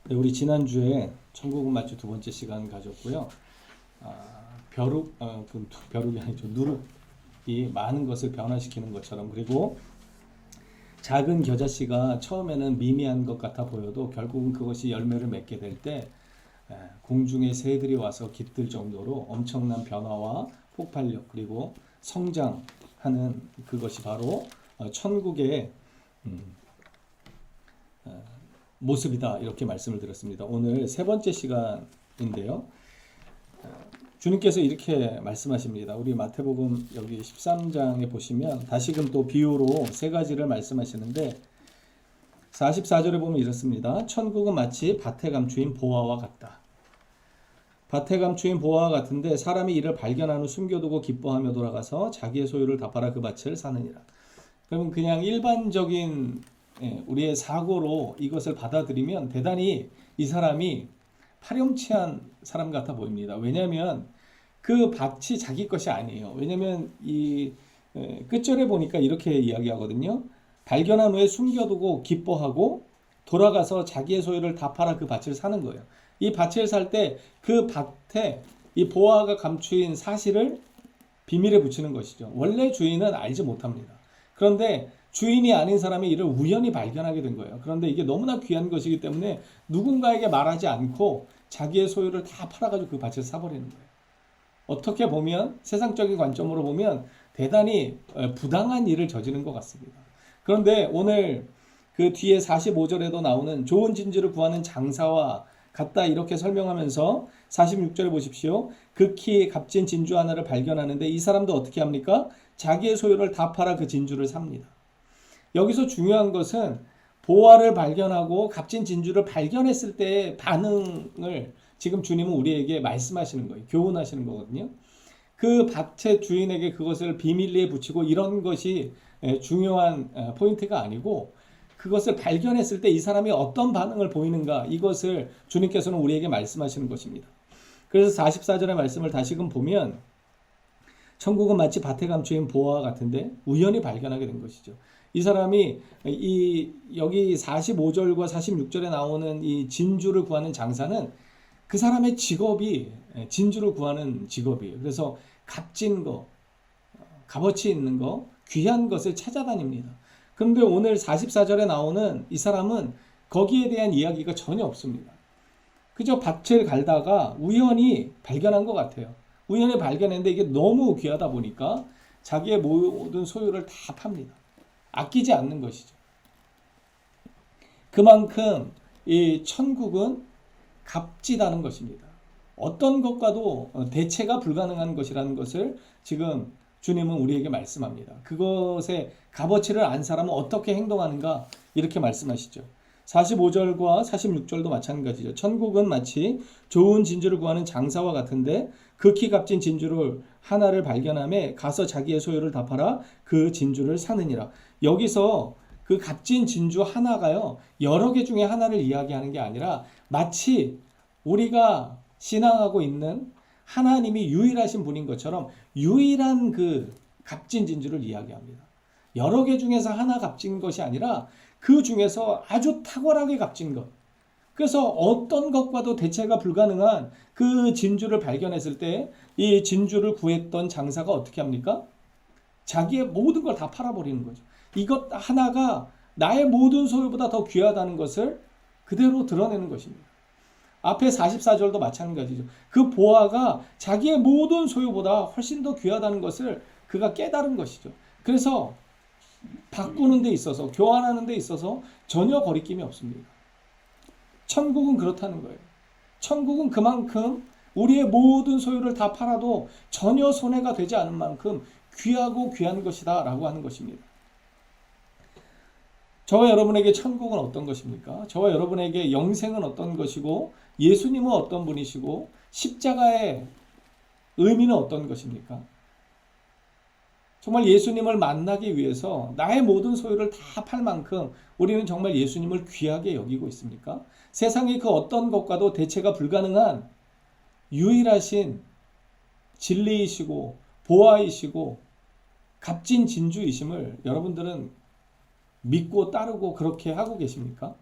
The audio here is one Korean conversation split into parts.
네, 우리 지난주에 천국은 마치 두 번째 시간 가졌고요. 벼룩이 아니죠. 누룩이 많은 것을 변화시키는 것처럼, 그리고 작은 겨자씨가 처음에는 미미한 것 같아 보여도 결국은 그것이 열매를 맺게 될 때 공중의 새들이 와서 깃들 정도로 엄청난 변화와 폭발력, 그리고 성장하는 그것이 바로 천국의 음, 모습이다, 이렇게 말씀을 드렸습니다. 오늘 세 번째 시간인데요. 주님께서 이렇게 말씀하십니다. 우리 마태복음 여기 13장에 보시면 다시금 또 비유로 세 가지를 말씀하시는데, 44절에 보면 이렇습니다. 천국은 마치 밭에 감추인 보화와 같다. 밭에 감추인 보화와 같은데 사람이 이를 발견한 후 숨겨두고 기뻐하며 돌아가서 자기의 소유를 다 팔아 그 밭을 사느니라. 그러면 그냥 일반적인 우리의 사고로 이것을 받아들이면 대단히 이 사람이 파렴치한 사람 같아 보입니다. 왜냐하면 그 밭이 자기 것이 아니에요. 왜냐하면 이 끝절에 보니까 이렇게 이야기하거든요. 발견한 후에 숨겨두고 기뻐하고 돌아가서 자기의 소유를 다 팔아 그 밭을 사는 거예요. 이 밭을 살 때 그 밭에 이 보화가 감추인 사실을 비밀에 붙이는 것이죠. 원래 주인은 알지 못합니다. 그런데 주인이 아닌 사람이 이를 우연히 발견하게 된 거예요. 그런데 이게 너무나 귀한 것이기 때문에 누군가에게 말하지 않고 자기의 소유를 다 팔아가지고 그 밭을 사버리는 거예요. 어떻게 보면 세상적인 관점으로 보면 대단히 부당한 일을 저지른 것 같습니다. 그런데 오늘 그 뒤에 45절에도 나오는 좋은 진주를 구하는 장사와 같다, 이렇게 설명하면서 46절에 보십시오. 극히 값진 진주 하나를 발견하는데 이 사람도 어떻게 합니까? 자기의 소유를 다 팔아 그 진주를 삽니다. 여기서 중요한 것은 보화를 발견하고 값진 진주를 발견했을 때의 반응을 지금 주님은 우리에게 말씀하시는 거예요. 교훈하시는 거거든요. 그 밭의 주인에게 그것을 비밀리에 붙이고 이런 것이 중요한 포인트가 아니고, 그것을 발견했을 때 이 사람이 어떤 반응을 보이는가, 이것을 주님께서는 우리에게 말씀하시는 것입니다. 그래서 44절의 말씀을 다시금 보면 천국은 마치 밭에 감추인 보화와 같은데 우연히 발견하게 된 것이죠. 이 사람이 여기 45절과 46절에 나오는 이 진주를 구하는 장사는 그 사람의 직업이 진주를 구하는 직업이에요. 그래서 값진 거, 값어치 있는 거, 귀한 것을 찾아다닙니다. 그런데 오늘 44절에 나오는 이 사람은 거기에 대한 이야기가 전혀 없습니다. 그저 밭을 갈다가 우연히 발견한 것 같아요. 우연히 발견했는데 이게 너무 귀하다 보니까 자기의 모든 소유를 다 팝니다. 아끼지 않는 것이죠. 그만큼 이 천국은 값지다는 것입니다. 어떤 것과도 대체가 불가능한 것이라는 것을 지금 주님은 우리에게 말씀합니다. 그것의 값어치를 안 사람은 어떻게 행동하는가, 이렇게 말씀하시죠. 45절과 46절도 마찬가지죠. 천국은 마치 좋은 진주를 구하는 장사와 같은데 극히 값진 진주를 하나를 발견함에 가서 자기의 소유를 다 팔아 그 진주를 사느니라. 여기서 그 값진 진주 하나가요, 여러 개 중에 하나를 이야기하는 게 아니라 마치 우리가 신앙하고 있는 하나님이 유일하신 분인 것처럼 유일한 그 값진 진주를 이야기합니다. 여러 개 중에서 하나 값진 것이 아니라 그 중에서 아주 탁월하게 값진 것. 그래서 어떤 것과도 대체가 불가능한 그 진주를 발견했을 때 이 진주를 구했던 장사가 어떻게 합니까? 자기의 모든 걸 다 팔아버리는 거죠. 이것 하나가 나의 모든 소유보다 더 귀하다는 것을 그대로 드러내는 것입니다. 앞에 44절도 마찬가지죠. 그 보화가 자기의 모든 소유보다 훨씬 더 귀하다는 것을 그가 깨달은 것이죠. 그래서 바꾸는 데 있어서, 교환하는 데 있어서 전혀 거리낌이 없습니다. 천국은 그렇다는 거예요. 천국은 그만큼 우리의 모든 소유를 다 팔아도 전혀 손해가 되지 않은 만큼 귀하고 귀한 것이다 라고 하는 것입니다. 저와 여러분에게 천국은 어떤 것입니까? 저와 여러분에게 영생은 어떤 것이고 예수님은 어떤 분이시고 십자가의 의미는 어떤 것입니까? 정말 예수님을 만나기 위해서 나의 모든 소유를 다 팔 만큼 우리는 정말 예수님을 귀하게 여기고 있습니까? 세상의 그 어떤 것과도 대체가 불가능한 유일하신 진리이시고 보화이시고 값진 진주이심을 여러분들은 믿고 따르고 그렇게 하고 계십니까?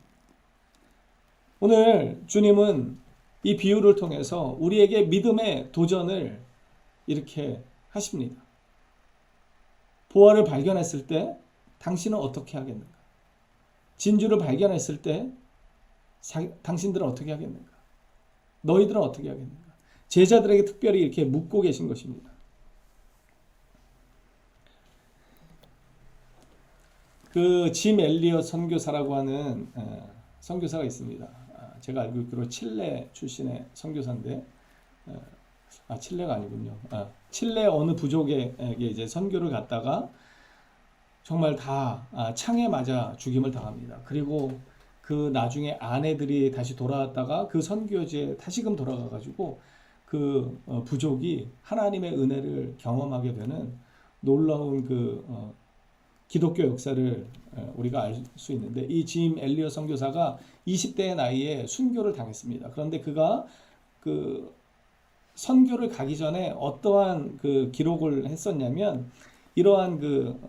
오늘 주님은 이 비유를 통해서 우리에게 믿음의 도전을 이렇게 하십니다. 보화를 발견했을 때 당신은 어떻게 하겠는가? 진주를 발견했을 때 당신들은 어떻게 하겠는가? 너희들은 어떻게 하겠는가? 제자들에게 특별히 이렇게 묻고 계신 것입니다. 그 짐 엘리엇 선교사라고 하는 선교사가 있습니다. 제가 알고 있기로 칠레 출신의 선교사인데, 칠레가 아니군요. 칠레 어느 부족에게 이제 선교를 갔다가 정말 다 창에 맞아 죽임을 당합니다. 그리고 그 나중에 아내들이 다시 돌아왔다가 그 선교지에 다시금 돌아가가지고 그 부족이 하나님의 은혜를 경험하게 되는 놀라운 그 기독교 역사를 우리가 알 수 있는데, 이 짐 엘리엇 선교사가 20대의 나이에 순교를 당했습니다. 그런데 그가 그 선교를 가기 전에 어떠한 그 기록을 했었냐면, 이러한 그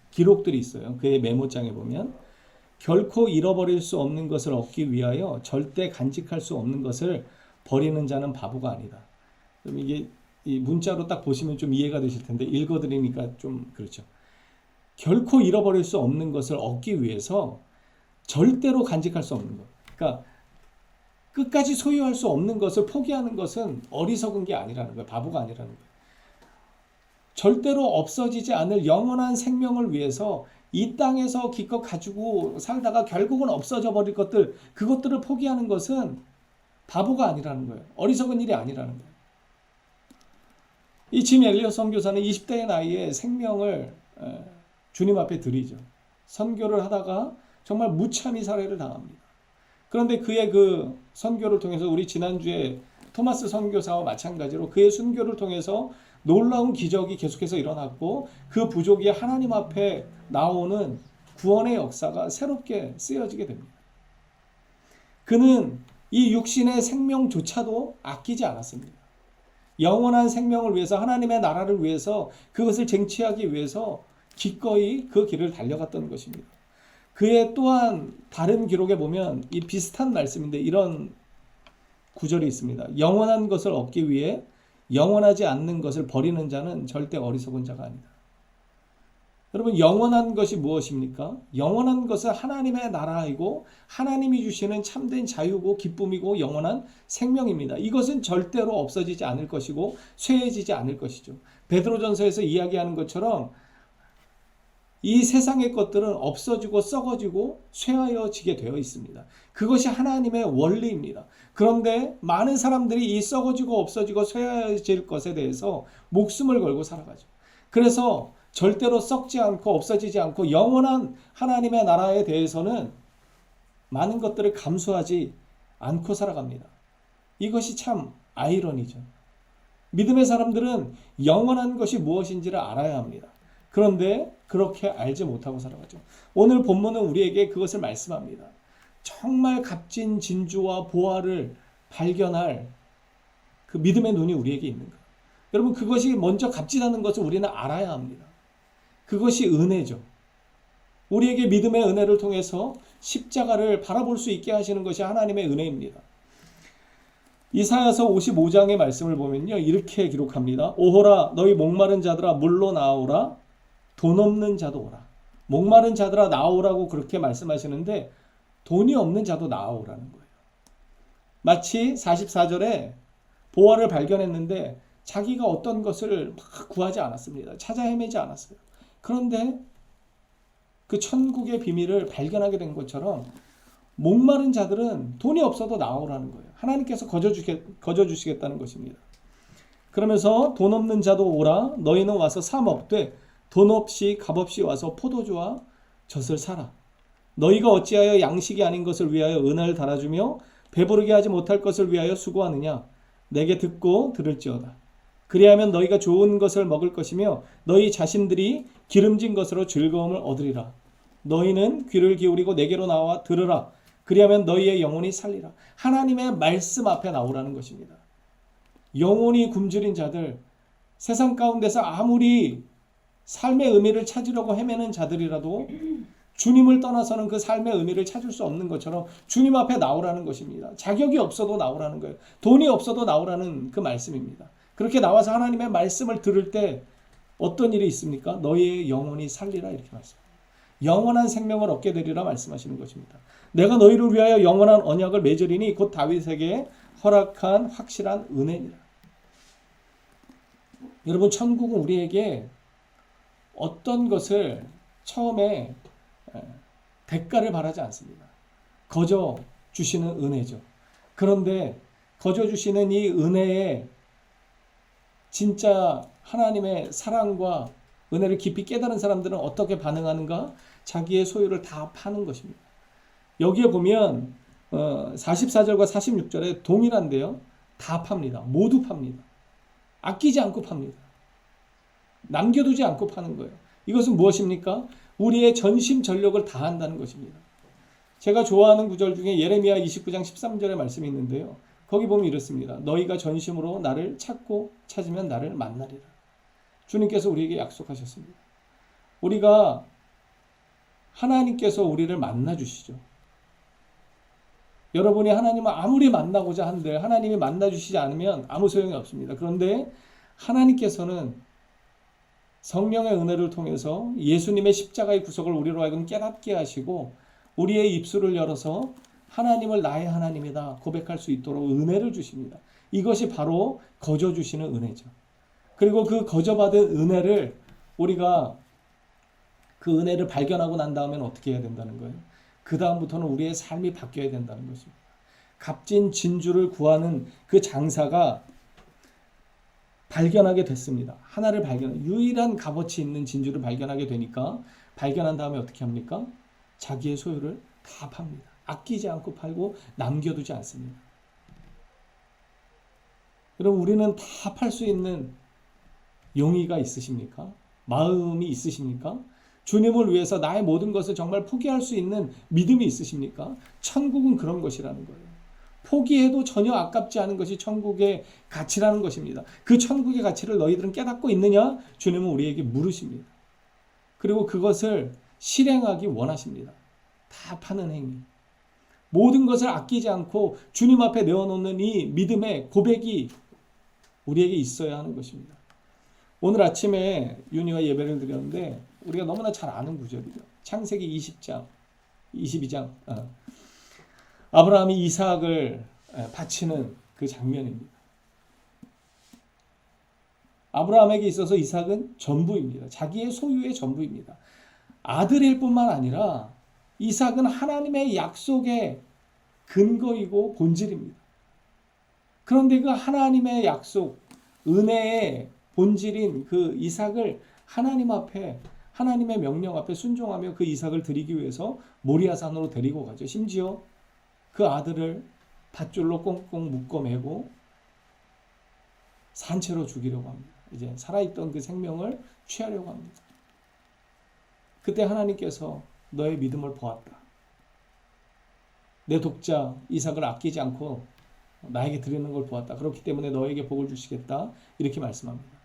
기록들이 있어요. 그의 메모장에 보면 결코 잃어버릴 수 없는 것을 얻기 위하여 절대 간직할 수 없는 것을 버리는 자는 바보가 아니다. 그럼 이게 이 문자로 딱 보시면 좀 이해가 되실 텐데 읽어드리니까 좀 그렇죠. 결코 잃어버릴 수 없는 것을 얻기 위해서 절대로 간직할 수 없는 것. 그러니까 끝까지 소유할 수 없는 것을 포기하는 것은 어리석은 게 아니라는 거예요. 바보가 아니라는 거예요. 절대로 없어지지 않을 영원한 생명을 위해서 이 땅에서 기껏 가지고 살다가 결국은 없어져 버릴 것들, 그것들을 포기하는 것은 바보가 아니라는 거예요. 어리석은 일이 아니라는 거예요. 이 짐 엘리엇 선교사는 20대의 나이에 생명을 주님 앞에 드리죠. 선교를 하다가 정말 무참히 살해를 당합니다. 그런데 그의 그 선교를 통해서 우리 지난주에 토마스 선교사와 마찬가지로 그의 순교를 통해서 놀라운 기적이 계속해서 일어났고, 그 부족이 하나님 앞에 나오는 구원의 역사가 새롭게 쓰여지게 됩니다. 그는 이 육신의 생명조차도 아끼지 않았습니다. 영원한 생명을 위해서, 하나님의 나라를 위해서, 그것을 쟁취하기 위해서 기꺼이 그 길을 달려갔던 것입니다. 그의 또한 다른 기록에 보면 이 비슷한 말씀인데 이런 구절이 있습니다. 영원한 것을 얻기 위해 영원하지 않는 것을 버리는 자는 절대 어리석은 자가 아니다. 여러분, 영원한 것이 무엇입니까? 영원한 것은 하나님의 나라이고 하나님이 주시는 참된 자유고 기쁨이고 영원한 생명입니다. 이것은 절대로 없어지지 않을 것이고 쇠해지지 않을 것이죠. 베드로전서에서 이야기하는 것처럼 이 세상의 것들은 없어지고 썩어지고 쇠하여지게 되어 있습니다. 그것이 하나님의 원리입니다. 그런데 많은 사람들이 이 썩어지고 없어지고 쇠하여질 것에 대해서 목숨을 걸고 살아가죠. 그래서 절대로 썩지 않고 없어지지 않고 영원한 하나님의 나라에 대해서는 많은 것들을 감수하지 않고 살아갑니다. 이것이 참 아이러니죠. 믿음의 사람들은 영원한 것이 무엇인지를 알아야 합니다. 그런데 그렇게 알지 못하고 살아가죠. 오늘 본문은 우리에게 그것을 말씀합니다. 정말 값진 진주와 보화를 발견할 그 믿음의 눈이 우리에게 있는가? 여러분, 그것이 먼저 값지다는 것을 우리는 알아야 합니다. 그것이 은혜죠. 우리에게 믿음의 은혜를 통해서 십자가를 바라볼 수 있게 하시는 것이 하나님의 은혜입니다. 이사야서 55장의 말씀을 보면요, 이렇게 기록합니다. 오호라, 너희 목마른 자들아 물로 나오라. 돈 없는 자도 오라. 목마른 자들아 나오라고 그렇게 말씀하시는데 돈이 없는 자도 나오라는 거예요. 마치 44절에 보화를 발견했는데 자기가 어떤 것을 막 구하지 않았습니다. 찾아 헤매지 않았어요. 그런데 그 천국의 비밀을 발견하게 된 것처럼 목마른 자들은 돈이 없어도 나오라는 거예요. 하나님께서 거저주시겠다는 것입니다. 그러면서 돈 없는 자도 오라. 너희는 와서 사 먹되 돈 없이 값없이 와서 포도주와 젖을 사라. 너희가 어찌하여 양식이 아닌 것을 위하여 은혜를 달아주며 배부르게 하지 못할 것을 위하여 수고하느냐. 내게 듣고 들을지어다. 그리하면 너희가 좋은 것을 먹을 것이며 너희 자신들이 기름진 것으로 즐거움을 얻으리라. 너희는 귀를 기울이고 내게로 나와 들으라. 그리하면 너희의 영혼이 살리라. 하나님의 말씀 앞에 나오라는 것입니다. 영혼이 굶주린 자들, 세상 가운데서 아무리 삶의 의미를 찾으려고 헤매는 자들이라도 주님을 떠나서는 그 삶의 의미를 찾을 수 없는 것처럼 주님 앞에 나오라는 것입니다. 자격이 없어도 나오라는 거예요. 돈이 없어도 나오라는 그 말씀입니다. 그렇게 나와서 하나님의 말씀을 들을 때 어떤 일이 있습니까? 너희의 영혼이 살리라 이렇게 말씀합니다. 영원한 생명을 얻게 되리라 말씀하시는 것입니다. 내가 너희를 위하여 영원한 언약을 맺으리니 곧 다윗에게 허락한 확실한 은혜니라. 여러분, 천국은 우리에게 어떤 것을 처음에 대가를 바라지 않습니다. 거저 주시는 은혜죠. 그런데 거저 주시는 이 은혜에 진짜 하나님의 사랑과 은혜를 깊이 깨달은 사람들은 어떻게 반응하는가? 자기의 소유를 다 파는 것입니다. 여기에 보면 44절과 46절에 동일한데요. 다 팝니다. 모두 팝니다. 아끼지 않고 팝니다. 남겨두지 않고 파는 거예요. 이것은 무엇입니까? 우리의 전심 전력을 다한다는 것입니다. 제가 좋아하는 구절 중에 예레미야 29장 13절의 말씀이 있는데요. 거기 보면 이렇습니다. 너희가 전심으로 나를 찾고 찾으면 나를 만나리라. 주님께서 우리에게 약속하셨습니다. 우리가 하나님께서 우리를 만나주시죠. 여러분이 하나님을 아무리 만나고자 한들 하나님이 만나주시지 않으면 아무 소용이 없습니다. 그런데 하나님께서는 성령의 은혜를 통해서 예수님의 십자가의 구속을 우리로 하여금 깨닫게 하시고 우리의 입술을 열어서 하나님을 나의 하나님이다 고백할 수 있도록 은혜를 주십니다. 이것이 바로 거저 주시는 은혜죠. 그리고 그 거저 받은 은혜를 우리가 그 은혜를 발견하고 난 다음에는 어떻게 해야 된다는 거예요? 그 다음부터는 우리의 삶이 바뀌어야 된다는 것입니다. 값진 진주를 구하는 그 장사가 발견하게 됐습니다. 하나를 유일한 값어치 있는 진주를 발견하게 되니까 발견한 다음에 어떻게 합니까? 자기의 소유를 다 팝니다. 아끼지 않고 팔고 남겨두지 않습니다. 여러분, 우리는 다 팔 수 있는 용의가 있으십니까? 마음이 있으십니까? 주님을 위해서 나의 모든 것을 정말 포기할 수 있는 믿음이 있으십니까? 천국은 그런 것이라는 거예요. 포기해도 전혀 아깝지 않은 것이 천국의 가치라는 것입니다. 그 천국의 가치를 너희들은 깨닫고 있느냐? 주님은 우리에게 물으십니다. 그리고 그것을 실행하기 원하십니다. 다 파는 행위. 모든 것을 아끼지 않고 주님 앞에 내어놓는 이 믿음의 고백이 우리에게 있어야 하는 것입니다. 오늘 아침에 윤희와 예배를 드렸는데 우리가 너무나 잘 아는 구절이죠. 창세기 22장 아브라함이 이삭을 바치는 그 장면입니다. 아브라함에게 있어서 이삭은 전부입니다. 자기의 소유의 전부입니다. 아들일 뿐만 아니라 이삭은 하나님의 약속의 근거이고 본질입니다. 그런데 그 하나님의 약속, 은혜의 본질인 그 이삭을 하나님 앞에, 하나님의 명령 앞에 순종하며 그 이삭을 드리기 위해서 모리아산으로 데리고 가죠. 심지어 그 아들을 밧줄로 꽁꽁 묶어매고 산채로 죽이려고 합니다. 이제 살아있던 그 생명을 취하려고 합니다. 그때 하나님께서 너의 믿음을 보았다. 내 독자 이삭을 아끼지 않고 나에게 드리는 걸 보았다. 그렇기 때문에 너에게 복을 주시겠다. 이렇게 말씀합니다.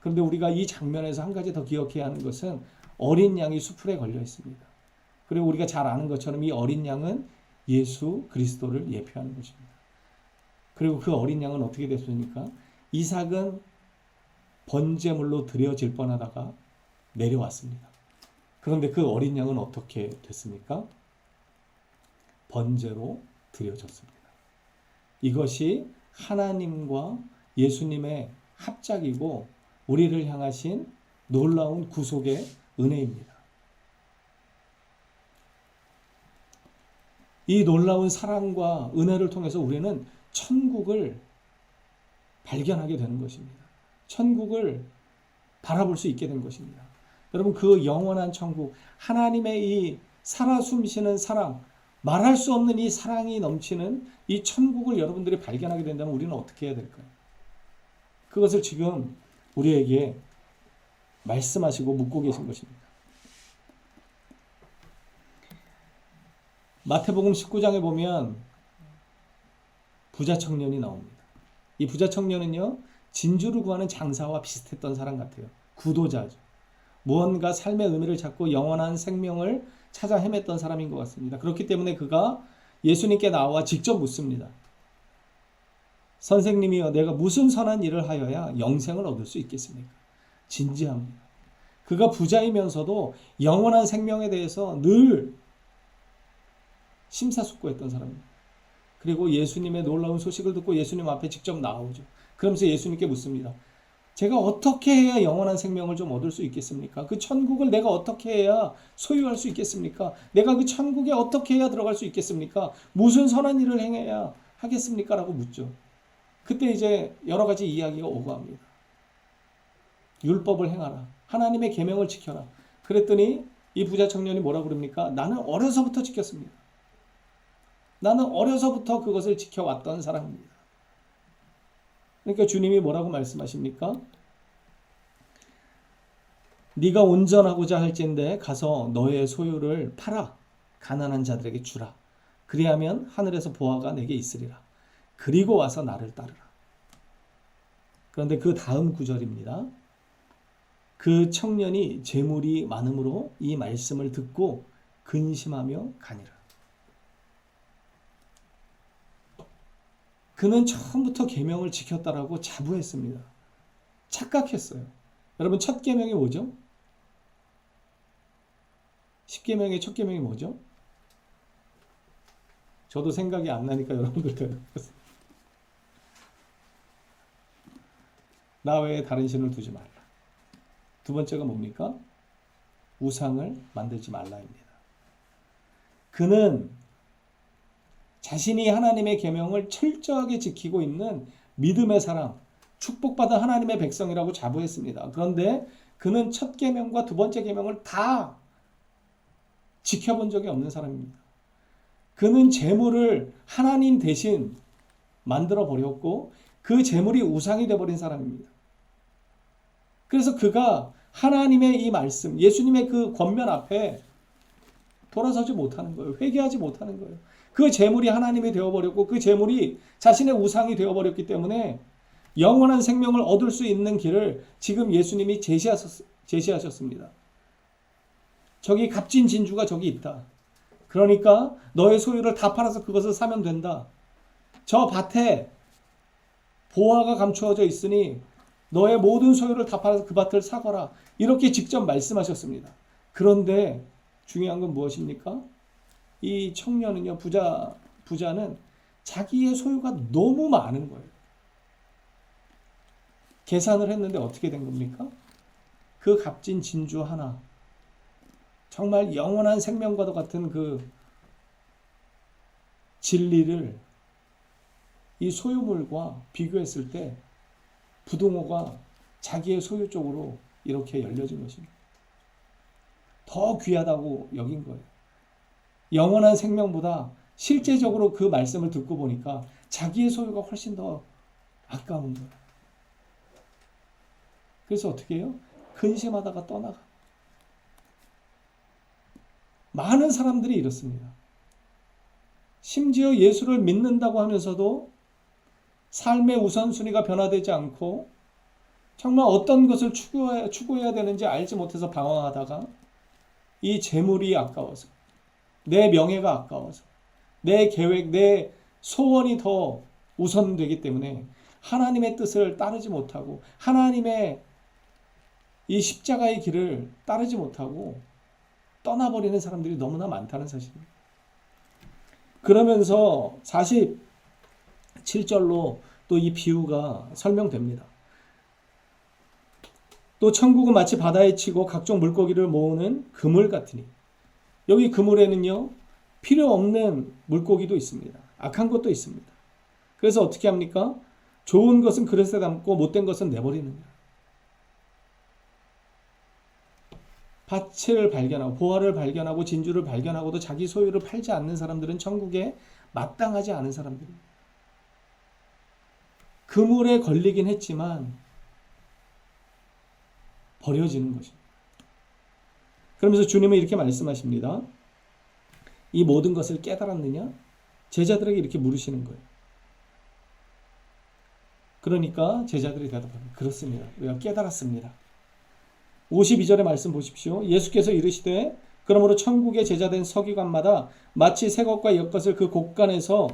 그런데 우리가 이 장면에서 한 가지 더 기억해야 하는 것은 어린 양이 수풀에 걸려 있습니다. 그리고 우리가 잘 아는 것처럼 이 어린 양은 예수 그리스도를 예표하는 것입니다. 그리고 그 어린 양은 어떻게 됐습니까? 이삭은 번제물로 드려질 뻔하다가 내려왔습니다. 그런데 그 어린 양은 어떻게 됐습니까? 번제로 드려졌습니다. 이것이 하나님과 예수님의 합작이고 우리를 향하신 놀라운 구속의 은혜입니다. 이 놀라운 사랑과 은혜를 통해서 우리는 천국을 발견하게 되는 것입니다. 천국을 바라볼 수 있게 된 것입니다. 여러분, 그 영원한 천국, 하나님의 이 살아 숨쉬는 사랑, 말할 수 없는 이 사랑이 넘치는 이 천국을 여러분들이 발견하게 된다면 우리는 어떻게 해야 될까요? 그것을 지금 우리에게 말씀하시고 묻고 계신 것입니다. 마태복음 19장에 보면 부자 청년이 나옵니다. 이 부자 청년은요, 진주를 구하는 장사와 비슷했던 사람 같아요. 구도자죠. 무언가 삶의 의미를 찾고 영원한 생명을 찾아 헤맸던 사람인 것 같습니다. 그렇기 때문에 그가 예수님께 나와 직접 묻습니다. 선생님이여, 내가 무슨 선한 일을 하여야 영생을 얻을 수 있겠습니까? 진지합니다. 그가 부자이면서도 영원한 생명에 대해서 늘 심사숙고했던 사람입니다. 그리고 예수님의 놀라운 소식을 듣고 예수님 앞에 직접 나오죠. 그러면서 예수님께 묻습니다. 제가 어떻게 해야 영원한 생명을 좀 얻을 수 있겠습니까? 그 천국을 내가 어떻게 해야 소유할 수 있겠습니까? 내가 그 천국에 어떻게 해야 들어갈 수 있겠습니까? 무슨 선한 일을 행해야 하겠습니까? 라고 묻죠. 그때 이제 여러 가지 이야기가 오고 합니다. 율법을 행하라. 하나님의 계명을 지켜라. 그랬더니 이 부자 청년이 뭐라고 그럽니까? 나는 어려서부터 지켰습니다. 나는 어려서부터 그것을 지켜왔던 사람입니다. 그러니까 주님이 뭐라고 말씀하십니까? 네가 온전하고자 할진대 가서 너의 소유를 팔아 가난한 자들에게 주라. 그리하면 하늘에서 보화가 내게 있으리라. 그리고 와서 나를 따르라. 그런데 그 다음 구절입니다. 그 청년이 재물이 많음으로 이 말씀을 듣고 근심하며 가니라. 그는 처음부터 계명을 지켰다라고 자부했습니다. 착각했어요. 여러분, 첫 계명이 뭐죠? 10계명의 첫 계명이 뭐죠? 저도 생각이 안 나니까 여러분들도 나 외에 다른 신을 두지 말라. 두 번째가 뭡니까? 우상을 만들지 말라입니다. 그는 자신이 하나님의 계명을 철저하게 지키고 있는 믿음의 사람, 축복받은 하나님의 백성이라고 자부했습니다. 그런데 그는 첫 계명과 두 번째 계명을 다 지켜본 적이 없는 사람입니다. 그는 재물을 하나님 대신 만들어 버렸고 그 재물이 우상이 되어버린 사람입니다. 그래서 그가 하나님의 이 말씀, 예수님의 그 권면 앞에 돌아서지 못하는 거예요. 회개하지 못하는 거예요. 그 재물이 하나님이 되어버렸고 그 재물이 자신의 우상이 되어버렸기 때문에 영원한 생명을 얻을 수 있는 길을 지금 예수님이 제시하셨습니다. 저기 값진 진주가 저기 있다. 그러니까 너의 소유를 다 팔아서 그것을 사면 된다. 저 밭에 보화가 감추어져 있으니 너의 모든 소유를 다 팔아서 그 밭을 사거라. 이렇게 직접 말씀하셨습니다. 그런데 중요한 건 무엇입니까? 이 청년은요, 부자는 자기의 소유가 너무 많은 거예요. 계산을 했는데 어떻게 된 겁니까? 그 값진 진주 하나, 정말 영원한 생명과도 같은 그 진리를 이 소유물과 비교했을 때 부동호가 자기의 소유 쪽으로 이렇게 열려진 것입니다. 더 귀하다고 여긴 거예요. 영원한 생명보다 실제적으로 그 말씀을 듣고 보니까 자기의 소유가 훨씬 더 아까운 거예요. 그래서 어떻게 해요? 근심하다가 떠나가. 많은 사람들이 이렇습니다. 심지어 예수를 믿는다고 하면서도 삶의 우선순위가 변화되지 않고 정말 어떤 것을 추구해야 되는지 알지 못해서 방황하다가 이 재물이 아까워서, 내 명예가 아까워서, 내 계획, 내 소원이 더 우선되기 때문에 하나님의 뜻을 따르지 못하고 하나님의 이 십자가의 길을 따르지 못하고 떠나버리는 사람들이 너무나 많다는 사실입니다. 그러면서 47절로 또 이 비유가 설명됩니다. 또 천국은 마치 바다에 치고 각종 물고기를 모으는 그물 같으니, 여기 그물에는요 필요 없는 물고기도 있습니다. 악한 것도 있습니다. 그래서 어떻게 합니까? 좋은 것은 그릇에 담고 못된 것은 내버리는 거예요. 밭을 발견하고 보화를 발견하고 진주를 발견하고도 자기 소유를 팔지 않는 사람들은 천국에 마땅하지 않은 사람들입니다. 그물에 걸리긴 했지만 버려지는 것입니다. 그러면서 주님은 이렇게 말씀하십니다. 이 모든 것을 깨달았느냐? 제자들에게 이렇게 물으시는 거예요. 그러니까 제자들이 대답합니다. 그렇습니다. 우리가 깨달았습니다. 52절의 말씀 보십시오. 예수께서 이르시되 그러므로 천국의 제자된 서기관마다 마치 새 것과 옛 것을 그 곳간에서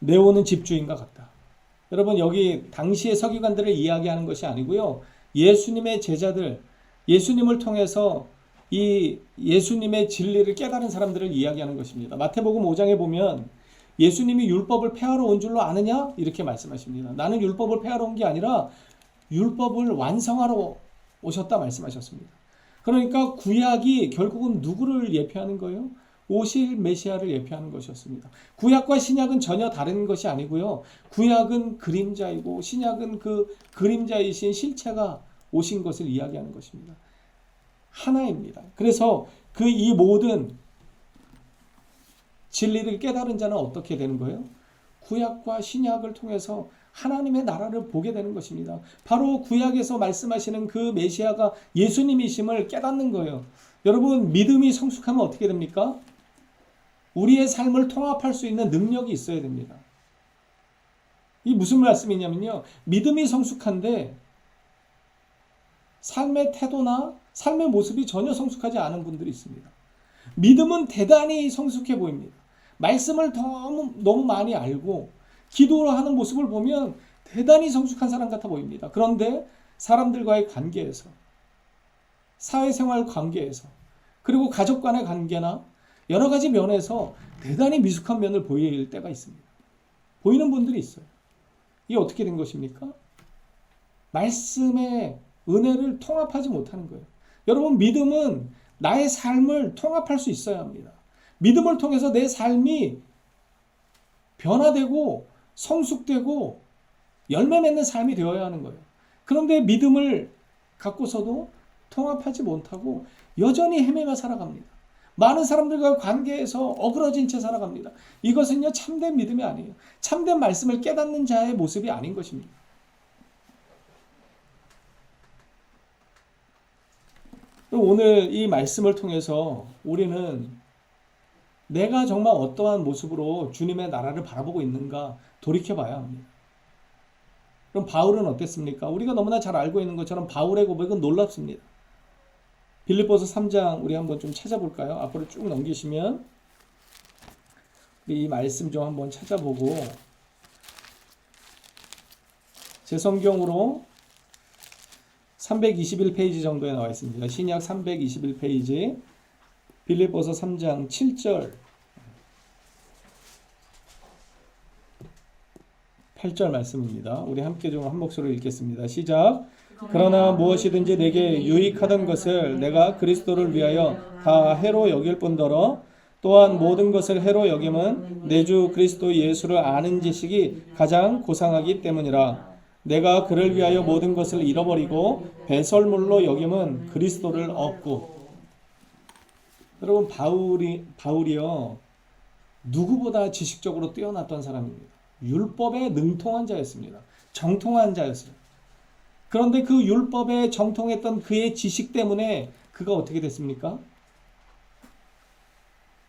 내오는 집주인과 같다. 여러분, 여기 당시의 서기관들을 이야기하는 것이 아니고요. 예수님의 제자들, 예수님을 통해서 이 예수님의 진리를 깨달은 사람들을 이야기하는 것입니다. 마태복음 5장에 보면 예수님이 율법을 폐하러 온 줄로 아느냐? 이렇게 말씀하십니다. 나는 율법을 폐하러 온 게 아니라 율법을 완성하러 오셨다 말씀하셨습니다. 그러니까 구약이 결국은 누구를 예표하는 거예요? 오실 메시아를 예표하는 것이었습니다. 구약과 신약은 전혀 다른 것이 아니고요. 구약은 그림자이고 신약은 그 그림자이신 실체가 오신 것을 이야기하는 것입니다. 하나입니다. 그래서 그 이 모든 진리를 깨달은 자는 어떻게 되는 거예요? 구약과 신약을 통해서 하나님의 나라를 보게 되는 것입니다. 바로 구약에서 말씀하시는 그 메시아가 예수님이심을 깨닫는 거예요. 여러분, 믿음이 성숙하면 어떻게 됩니까? 우리의 삶을 통합할 수 있는 능력이 있어야 됩니다. 이 무슨 말씀이냐면요. 믿음이 성숙한데 삶의 태도나 삶의 모습이 전혀 성숙하지 않은 분들이 있습니다. 믿음은 대단히 성숙해 보입니다. 말씀을 너무 많이 알고 기도를 하는 모습을 보면 대단히 성숙한 사람 같아 보입니다. 그런데 사람들과의 관계에서, 사회생활 관계에서, 그리고 가족 간의 관계나 여러 가지 면에서 대단히 미숙한 면을 보일 때가 있습니다. 보이는 분들이 있어요. 이게 어떻게 된 것입니까? 말씀의 은혜를 통합하지 못하는 거예요. 여러분, 믿음은 나의 삶을 통합할 수 있어야 합니다. 믿음을 통해서 내 삶이 변화되고 성숙되고 열매 맺는 삶이 되어야 하는 거예요. 그런데 믿음을 갖고서도 통합하지 못하고 여전히 헤매며 살아갑니다. 많은 사람들과 관계에서 어그러진 채 살아갑니다. 이것은요, 참된 믿음이 아니에요. 참된 말씀을 깨닫는 자의 모습이 아닌 것입니다. 오늘 이 말씀을 통해서 우리는 내가 정말 어떠한 모습으로 주님의 나라를 바라보고 있는가 돌이켜봐야 합니다. 그럼 바울은 어땠습니까? 우리가 너무나 잘 알고 있는 것처럼 바울의 고백은 놀랍습니다. 빌립보서 3장 우리 한번 좀 찾아볼까요? 앞으로 쭉 넘기시면 이 말씀 좀 한번 찾아보고, 제 성경으로 321페이지 정도에 나와 있습니다. 신약 321페이지 빌립보서 3장 7절 8절 말씀입니다. 우리 함께 좀 한 목소리로 읽겠습니다. 시작. 그러나 무엇이든지 내게 유익하던 것을 내가 그리스도를 위하여 다 해로 여길 뿐더러 또한 모든 것을 해로 여김은 내 주 그리스도 예수를 아는 지식이 가장 고상하기 때문이라. 내가 그를 위하여 모든 것을 잃어버리고 배설물로 여김은 그리스도를 얻고. 여러분, 바울이요, 누구보다 지식적으로 뛰어났던 사람입니다. 율법에 능통한 자였습니다. 정통한 자였어요. 그런데 그 율법에 정통했던 그의 지식 때문에 그가 어떻게 됐습니까?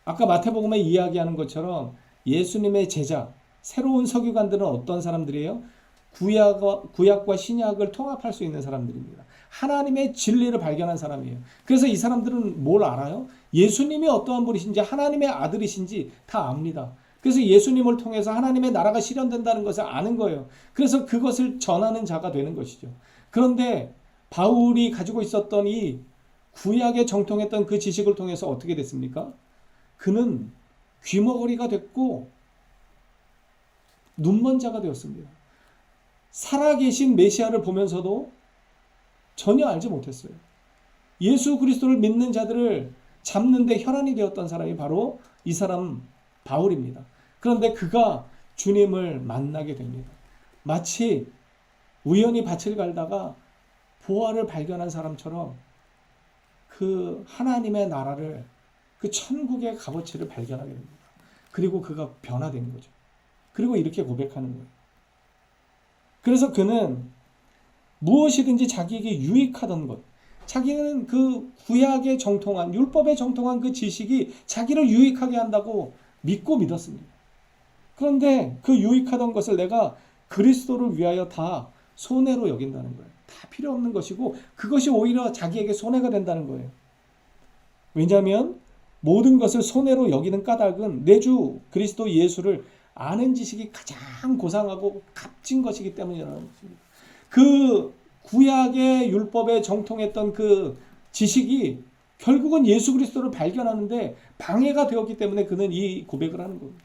아까 마태복음에 이야기하는 것처럼 예수님의 제자, 새로운 서기관들은 어떤 사람들이에요? 구약과 신약을 통합할 수 있는 사람들입니다. 하나님의 진리를 발견한 사람이에요. 그래서 이 사람들은 뭘 알아요? 예수님이 어떠한 분이신지, 하나님의 아들이신지 다 압니다. 그래서 예수님을 통해서 하나님의 나라가 실현된다는 것을 아는 거예요. 그래서 그것을 전하는 자가 되는 것이죠. 그런데 바울이 가지고 있었던 이 구약에 정통했던 그 지식을 통해서 어떻게 됐습니까? 그는 귀머거리가 됐고 눈먼 자가 되었습니다. 살아계신 메시아를 보면서도 전혀 알지 못했어요. 예수 그리스도를 믿는 자들을 잡는 데 혈안이 되었던 사람이 바로 이 사람 바울입니다. 그런데 그가 주님을 만나게 됩니다. 마치 우연히 밭을 갈다가 보화를 발견한 사람처럼 그 하나님의 나라를, 그 천국의 값어치를 발견하게 됩니다. 그리고 그가 변화된 거죠. 그리고 이렇게 고백하는 거예요. 그래서 그는 무엇이든지 자기에게 유익하던 것, 자기는 그 구약에 정통한, 율법에 정통한 그 지식이 자기를 유익하게 한다고 믿고 믿었습니다. 그런데 그 유익하던 것을 내가 그리스도를 위하여 다 손해로 여긴다는 거예요. 다 다 필요 없는 것이고 그것이 오히려 자기에게 손해가 된다는 거예요. 왜냐하면 모든 것을 손해로 여기는 까닭은 내 주 그리스도 예수를 아는 지식이 가장 고상하고 값진 것이기 때문이라는 것입니다. 그 구약의 율법에 정통했던 그 지식이 결국은 예수 그리스도를 발견하는데 방해가 되었기 때문에 그는 이 고백을 하는 겁니다.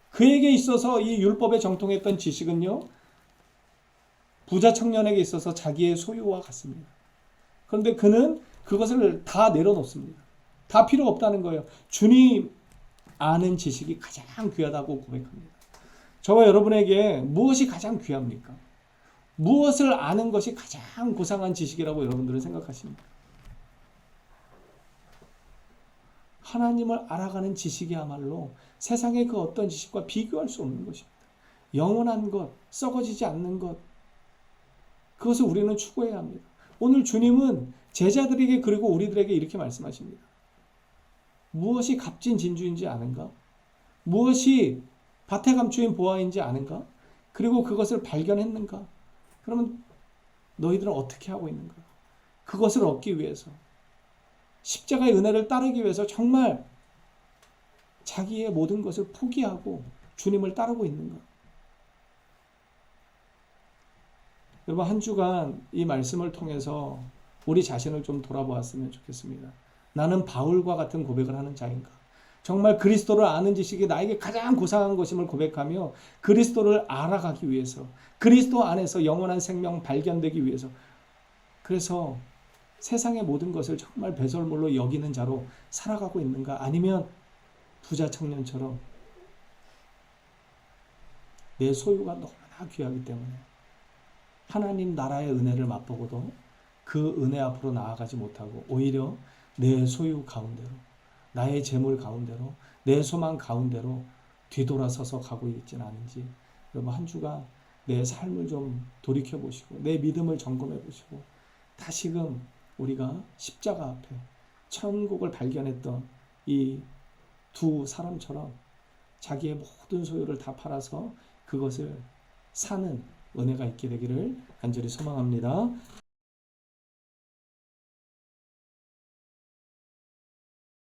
그에게 있어서 이 율법에 정통했던 지식은요, 부자 청년에게 있어서 자기의 소유와 같습니다. 그런데 그는 그것을 다 내려놓습니다. 다 필요 없다는 거예요. 주님 아는 지식이 가장 귀하다고 고백합니다. 저와 여러분에게 무엇이 가장 귀합니까? 무엇을 아는 것이 가장 고상한 지식이라고 여러분들은 생각하십니까? 하나님을 알아가는 지식이야말로 세상의 그 어떤 지식과 비교할 수 없는 것입니다. 영원한 것, 썩어지지 않는 것, 그것을 우리는 추구해야 합니다. 오늘 주님은 제자들에게 그리고 우리들에게 이렇게 말씀하십니다. 무엇이 값진 진주인지 아는가? 무엇이 밭에 감추인 보화인지 아는가? 그리고 그것을 발견했는가? 그러면 너희들은 어떻게 하고 있는가? 그것을 얻기 위해서, 십자가의 은혜를 따르기 위해서 정말 자기의 모든 것을 포기하고 주님을 따르고 있는가? 여러분, 한 주간 이 말씀을 통해서 우리 자신을 좀 돌아보았으면 좋겠습니다. 나는 바울과 같은 고백을 하는 자인가? 정말 그리스도를 아는 지식이 나에게 가장 고상한 것임을 고백하며 그리스도를 알아가기 위해서, 그리스도 안에서 영원한 생명 발견되기 위해서, 그래서 세상의 모든 것을 정말 배설물로 여기는 자로 살아가고 있는가? 아니면 부자 청년처럼 내 소유가 너무나 귀하기 때문에 하나님 나라의 은혜를 맛보고도 그 은혜 앞으로 나아가지 못하고 오히려 내 소유 가운데로, 나의 재물 가운데로, 내 소망 가운데로 뒤돌아서서 가고 있지는 않은지, 여러분 한 주간 내 삶을 좀 돌이켜보시고 내 믿음을 점검해보시고 다시금 우리가 십자가 앞에 천국을 발견했던 이 두 사람처럼 자기의 모든 소유를 다 팔아서 그것을 사는 은혜가 있게 되기를 간절히 소망합니다.